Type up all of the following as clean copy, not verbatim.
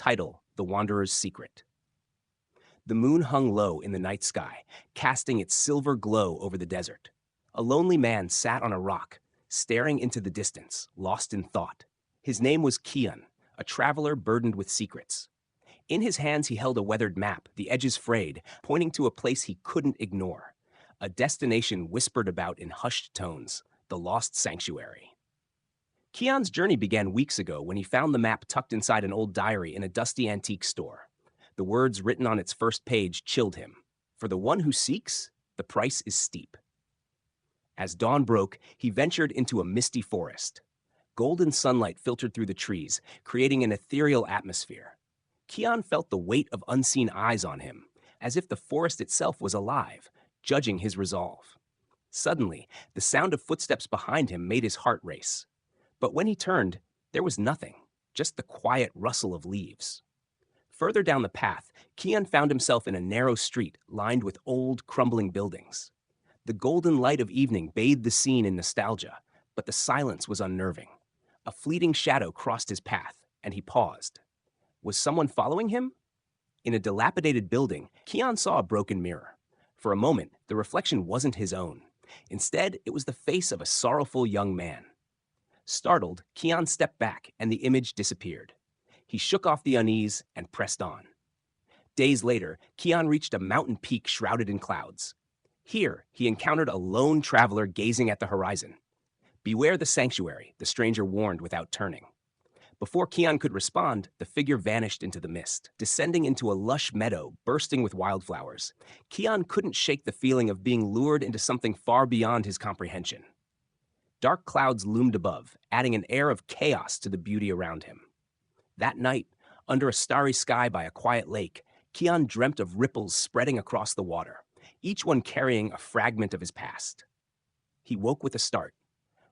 Title: The Wanderer's Secret. The moon hung low in the night sky, casting its silver glow over the desert. A lonely man sat on a rock, staring into the distance, lost in thought. His name was Kian, a traveler burdened with secrets. In his hands he held a weathered map, the edges frayed, pointing to a place he couldn't ignore. A destination whispered about in hushed tones: the lost sanctuary. Kian's journey began weeks ago when he found the map tucked inside an old diary in a dusty antique store. The words written on its first page chilled him. For the one who seeks, the price is steep. As dawn broke, he ventured into a misty forest. Golden sunlight filtered through the trees, creating an ethereal atmosphere. Kian felt the weight of unseen eyes on him, as if the forest itself was alive, judging his resolve. Suddenly, the sound of footsteps behind him made his heart race. But when he turned, there was nothing, just the quiet rustle of leaves. Further down the path, Kian found himself in a narrow street lined with old, crumbling buildings. The golden light of evening bathed the scene in nostalgia, but the silence was unnerving. A fleeting shadow crossed his path, and he paused. Was someone following him? In a dilapidated building, Kian saw a broken mirror. For a moment, the reflection wasn't his own. Instead, it was the face of a sorrowful young man. Startled, Kian stepped back, and the image disappeared. He shook off the unease and pressed on. Days later, Kian reached a mountain peak shrouded in clouds. Here, he encountered a lone traveler gazing at the horizon. "Beware the sanctuary," the stranger warned without turning. Before Kian could respond, the figure vanished into the mist, descending into a lush meadow bursting with wildflowers. Kian couldn't shake the feeling of being lured into something far beyond his comprehension. Dark clouds loomed above, adding an air of chaos to the beauty around him. That night, under a starry sky by a quiet lake, Kian dreamt of ripples spreading across the water, each one carrying a fragment of his past. He woke with a start,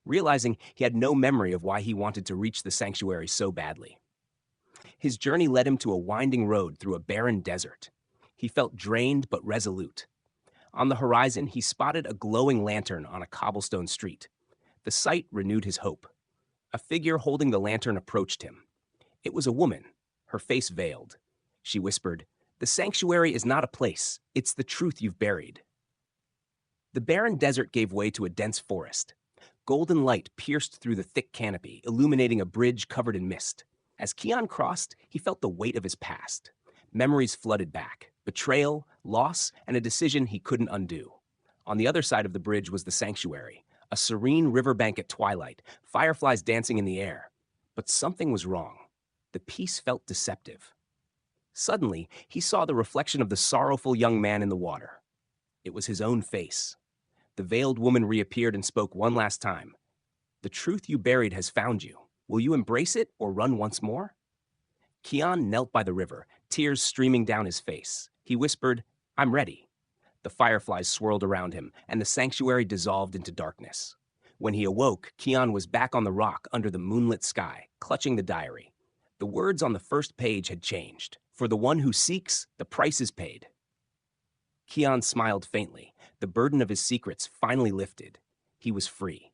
realizing he had no memory of why he wanted to reach the sanctuary so badly. His journey led him to a winding road through a barren desert. He felt drained but resolute. On the horizon, he spotted a glowing lantern on a cobblestone street. The sight renewed his hope. A figure holding the lantern approached him. It was a woman, her face veiled. She whispered, "The sanctuary is not a place. It's the truth you've buried." The barren desert gave way to a dense forest. Golden light pierced through the thick canopy, illuminating a bridge covered in mist. As Kian crossed, he felt the weight of his past. Memories flooded back: betrayal, loss, and a decision he couldn't undo. On the other side of the bridge was the sanctuary, a serene riverbank at twilight, fireflies dancing in the air. But something was wrong. The peace felt deceptive. Suddenly, he saw the reflection of the sorrowful young man in the water. It was his own face. The veiled woman reappeared and spoke one last time. "The truth you buried has found you. Will you embrace it or run once more?" Kian knelt by the river, tears streaming down his face. He whispered, "I'm ready." The fireflies swirled around him, and the sanctuary dissolved into darkness. When he awoke, Kian was back on the rock under the moonlit sky, clutching the diary. The words on the first page had changed. For the one who seeks, the price is paid. Kian smiled faintly. The burden of his secrets finally lifted. He was free.